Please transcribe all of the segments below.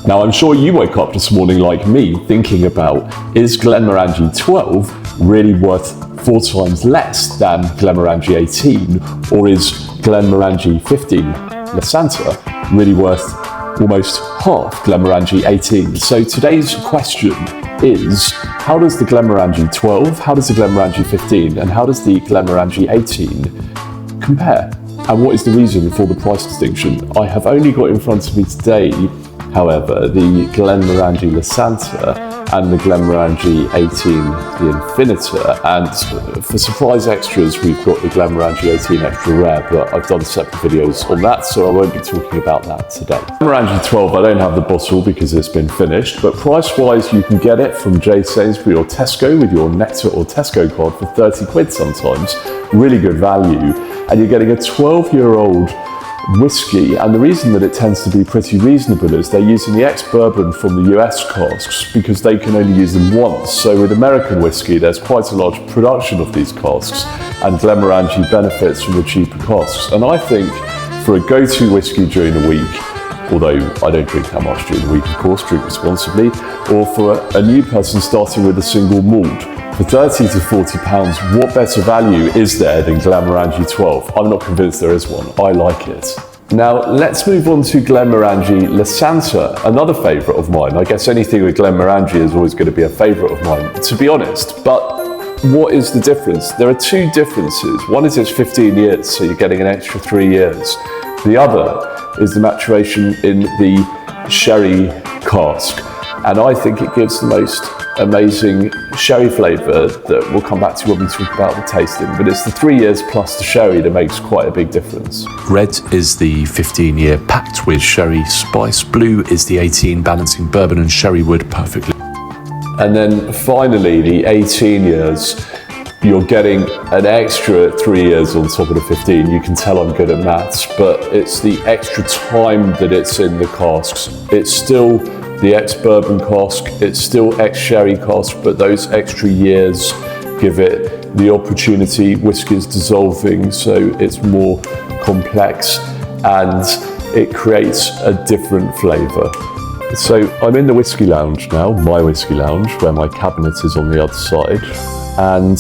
Now, I'm sure you woke up this morning like me thinking about, is Glenmorangie 12 really worth 4 times less than Glenmorangie 18, or is Glenmorangie 15 Lasanta really worth almost half Glenmorangie 18? So today's question is, how does the Glenmorangie 12, how does the Glenmorangie 15, and how does the Glenmorangie 18 compare? And what is the reason for the price distinction? I have only got in front of me today, however, the Glenmorangie Lasanta and the Glenmorangie 18, the Infinita, and for surprise extras, we've got the Glenmorangie 18 extra rare, but I've done separate videos on that, so I won't be talking about that today. Glenmorangie 12, I don't have the bottle because it's been finished, but price-wise, you can get it from J. Sainsbury or Tesco with your Nectar or Tesco card for 30 quid sometimes. Really good value, and you're getting a 12-year-old whiskey, and the reason that it tends to be pretty reasonable is they're using the ex-bourbon from the US casks because they can only use them once. So with American whiskey, there's quite a large production of these casks, and Glenmorangie benefits from the cheaper casks. And I think for a go-to whiskey during the week, although I don't drink that much during the week, of course, drink responsibly, or for a new person starting with a single malt, for 30 to 40 pounds, what better value is there than Glenmorangie 12? I'm not convinced there is one. I like it. Now, let's move on to Glenmorangie Lasanta, another favourite of mine. I guess anything with Glenmorangie is always going to be a favourite of mine, to be honest. But what is the difference? There are two differences. One is it's 15 years, so you're getting an extra 3 years. The other is the maturation in the sherry cask. And I think it gives the most amazing sherry flavour that we'll come back to when we talk about the tasting, but it's the 3 years plus the sherry that makes quite a big difference. Red is the 15-year packed with sherry spice. Blue is the 18, balancing bourbon and sherry wood perfectly. And then finally, the 18 years, you're getting an extra 3 years on top of the 15. You can tell I'm good at maths, but it's the extra time that it's in the casks. It's still the ex-bourbon cask, it's still ex-sherry cask, but those extra years give it the opportunity. Whiskey is dissolving, so it's more complex and it creates a different flavour. So I'm in the whiskey lounge now, my whiskey lounge, where my cabinet is on the other side, and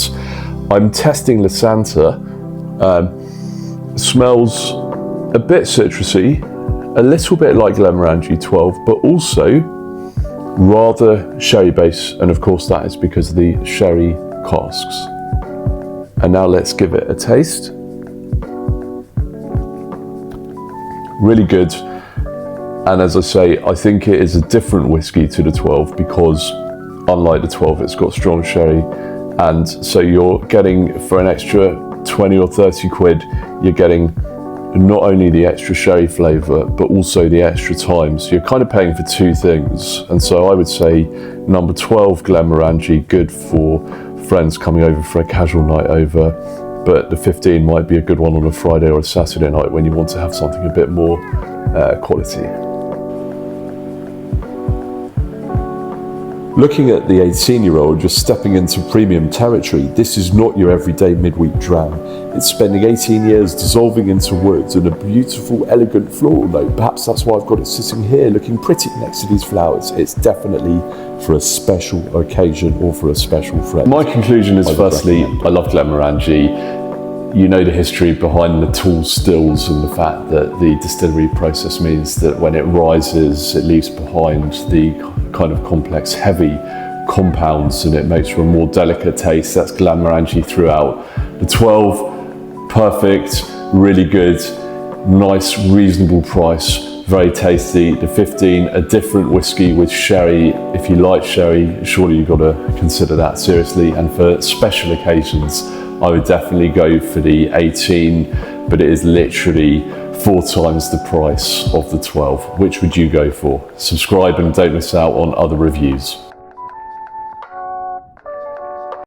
I'm testing Lasanta. Smells a bit citrusy, a little bit like Glenmorangie 12, but also rather sherry base, and of course that is because of the sherry casks. And now let's give it a taste. Really good, and as I say, I think it is a different whiskey to the 12 because unlike the 12, it's got strong sherry, and so you're getting, for an extra 20 or 30 quid, you're getting not only the extra sherry flavour, but also the extra time. So you're kind of paying for two things. And so I would say number 12 Glenmorangie, good for friends coming over for a casual night over. But the 15 might be a good one on a Friday or a Saturday night when you want to have something a bit more quality. Looking at the 18-year-old just stepping into premium territory, this is not your everyday midweek dram. It's spending 18 years dissolving into woods and a beautiful, elegant floral note. Perhaps that's why I've got it sitting here looking pretty next to these flowers. It's definitely for a special occasion or for a special friend. My conclusion is, firstly, I love Glenmorangie. You know the history behind the tall stills and the fact that the distillery process means that when it rises, it leaves behind the kind of complex, heavy compounds, and it makes for a more delicate taste. That's Glenmorangie throughout. The 12, perfect, really good, nice, reasonable price, very tasty. The 15, a different whiskey with sherry. If you like sherry, surely you've got to consider that seriously. And for special occasions, I would definitely go for the 18, but it is literally 4 times the price of the 12. Which would you go for? Subscribe and don't miss out on other reviews.